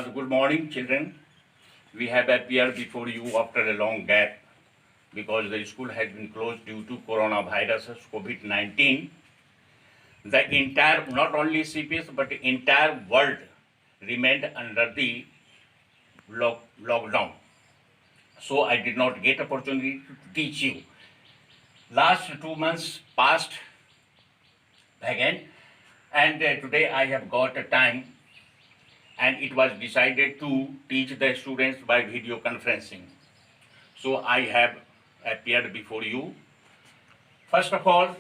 Good morning, children. We have appeared before you after a long gap because the school has been closed due to coronavirus, COVID-19. The entire, not only CPS, but the entire world remained under the lockdown. So I did not get opportunity to teach you. Last 2 months passed again, and today I have got a time, and it was decided to teach the students by video conferencing. So I have appeared before you. First of all,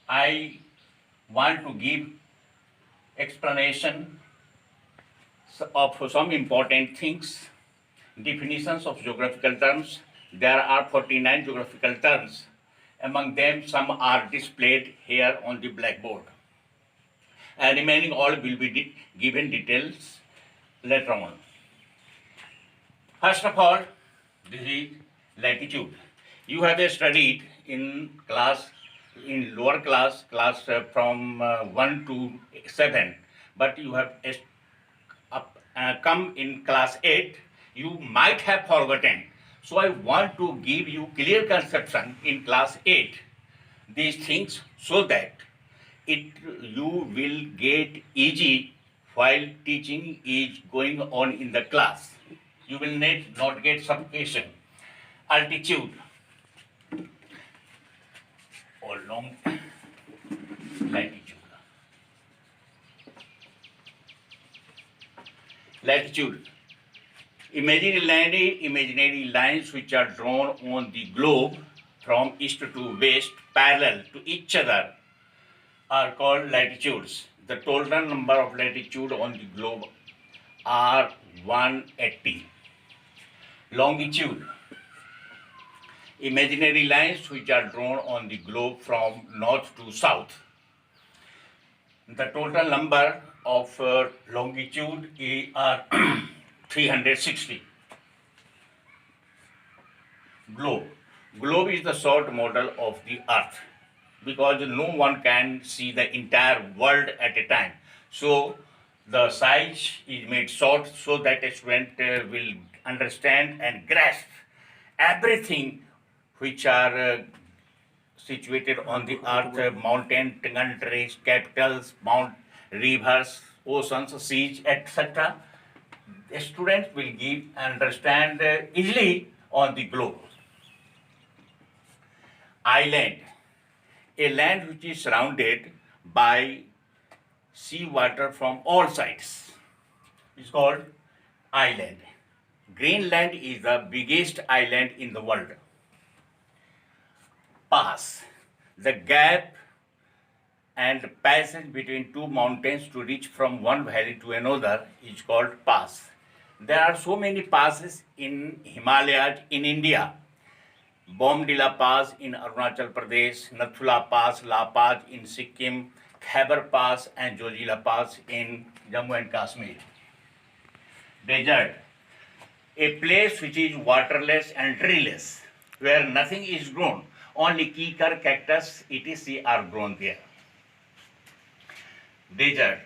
I want to give explanation of some important things, definitions of geographical terms. There are 49 geographical terms. Among them, some are displayed here on the blackboard. And remaining all will be given details later on. First of all, this is latitude. You have studied in class, in lower class from 1 to 7, but you have come in class 8, you might have forgotten. So I want to give you clear conception in class 8, these things, so that you will get easy while teaching is going on in the class. You will not get suffocation. Altitude or long latitude. Latitude. Imaginary lines which are drawn on the globe from east to west parallel to each other are called latitudes. The total number of latitude on the globe are 180. Longitude. Imaginary lines which are drawn on the globe from north to south. The total number of longitude are 360. Globe. Globe is the short model of the earth because no one can see the entire world at a time. So the size is made short so that a student will understand and grasp everything which are situated on the earth, mountain, countries, capitals, rivers, oceans, seas, etc. The students will give understand easily on the globe. Island, a land which is surrounded by sea water from all sides, is called island. Greenland is the biggest island in the world. Pass, the gap and passage between two mountains to reach from one valley to another is called pass. There are so many passes in Himalayas in India. Bomdila Pass in Arunachal Pradesh, Nathula Pass, La Pass in Sikkim, Khyber Pass and Zojila Pass in Jammu and Kashmir. Desert, a place which is waterless and treeless, where nothing is grown. Only kikar, cactus, etc. are grown there. Desert.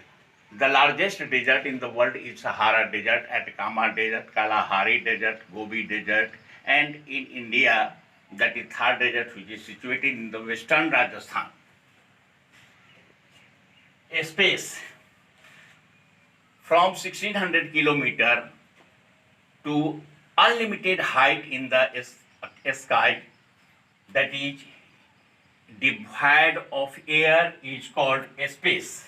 The largest desert in the world is Sahara Desert, Atacama Desert, Kalahari Desert, Gobi Desert, and in India, that is Thar Desert, which is situated in the western Rajasthan. A space from 1600 kilometer to unlimited height in the sky, that is devoid of air, is called a space.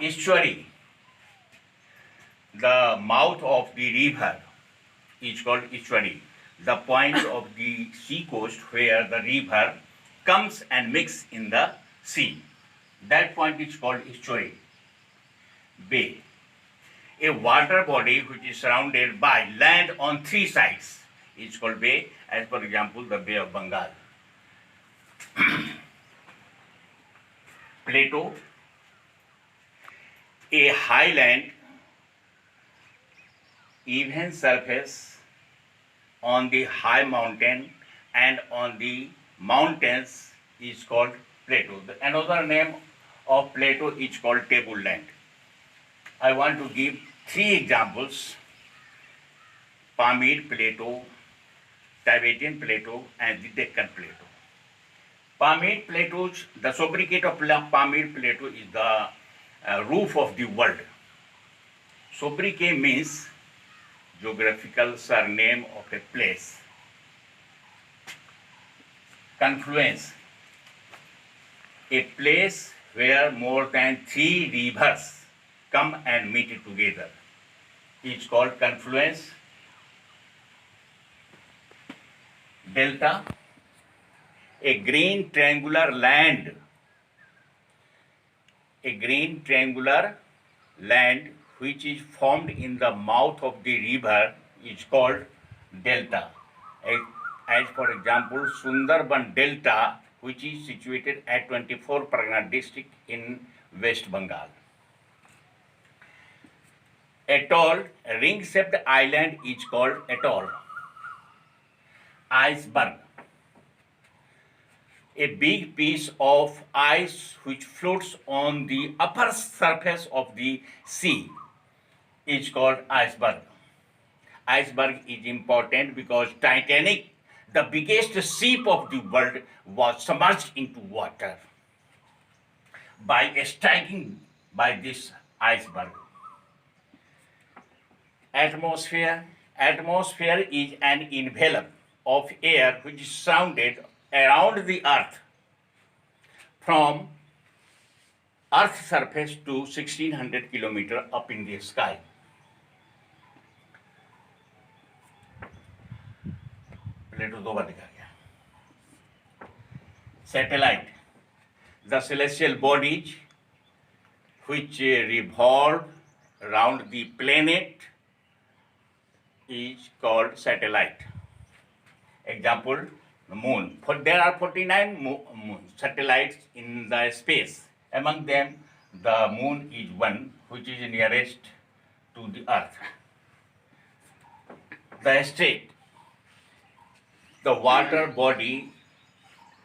Estuary, the mouth of the river is called estuary. The point of the sea coast where the river comes and mixes in the sea, that point is called estuary. Bay, a water body which is surrounded by land on three sides, is called bay, as for example the Bay of Bengal. Plateau, a highland, even surface on the high mountain and on the mountains is called plateau. Another name of plateau is called tableland. I want to give three examples: Pamir Plateau, Tibetan Plateau, and the Deccan Plateau. Pamir Plateau, the sobriquet of Pamir Plateau is the roof of the world. Sobriquet means geographical surname of a place. Confluence, a place where more than three rivers come and meet together, is called confluence. Delta, a green triangular land which is formed in the mouth of the river is called delta. As for example, Sundarban Delta, which is situated at 24 Pargana district in West Bengal. Atoll, a ring-shaped island is called atoll. Iceberg, a big piece of ice which floats on the upper surface of the sea is called iceberg. Iceberg is important because Titanic, the biggest ship of the world, was submerged into water by striking by this iceberg. Atmosphere is an envelope of air which is surrounded around the earth from earth's surface to 1600 kilometers up in the sky. प्लेटो दो बार दिखा गया. Satellite, the celestial bodies which revolve around the planet is called satellite. Example, the moon. There are 49 satellites in the space. Among them, the moon is one which is nearest to the earth. The strait, the water body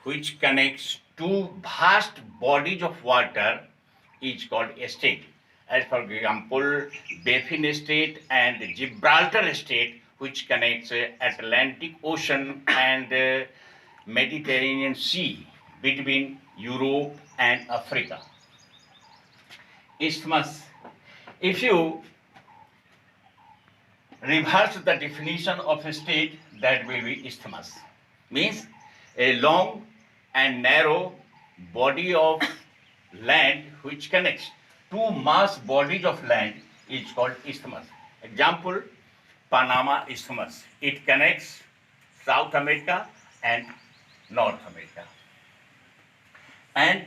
which connects two vast bodies of water is called a strait. As for example, Baffin Strait and Gibraltar Strait, which connects Atlantic Ocean and Mediterranean Sea between Europe and Africa. Isthmus. If you reverse the definition of a strait, that will be isthmus. Means a long and narrow body of land which connects two mass bodies of land is called isthmus. Example, Panama Isthmus. It connects South America and North America. And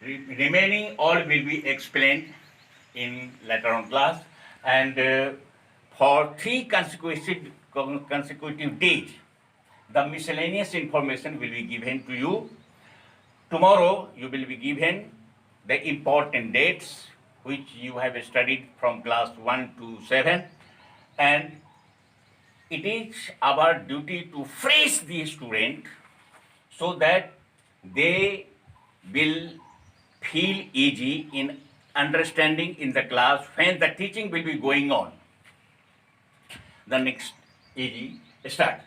remaining all will be explained in later on class. And for 3 consecutive days, the miscellaneous information will be given to you. Tomorrow you will be given the important dates which you have studied from class 1 to 7, and it is our duty to fresh the student so that they will feel easy in understanding in the class when the teaching will be going on. The next easy start.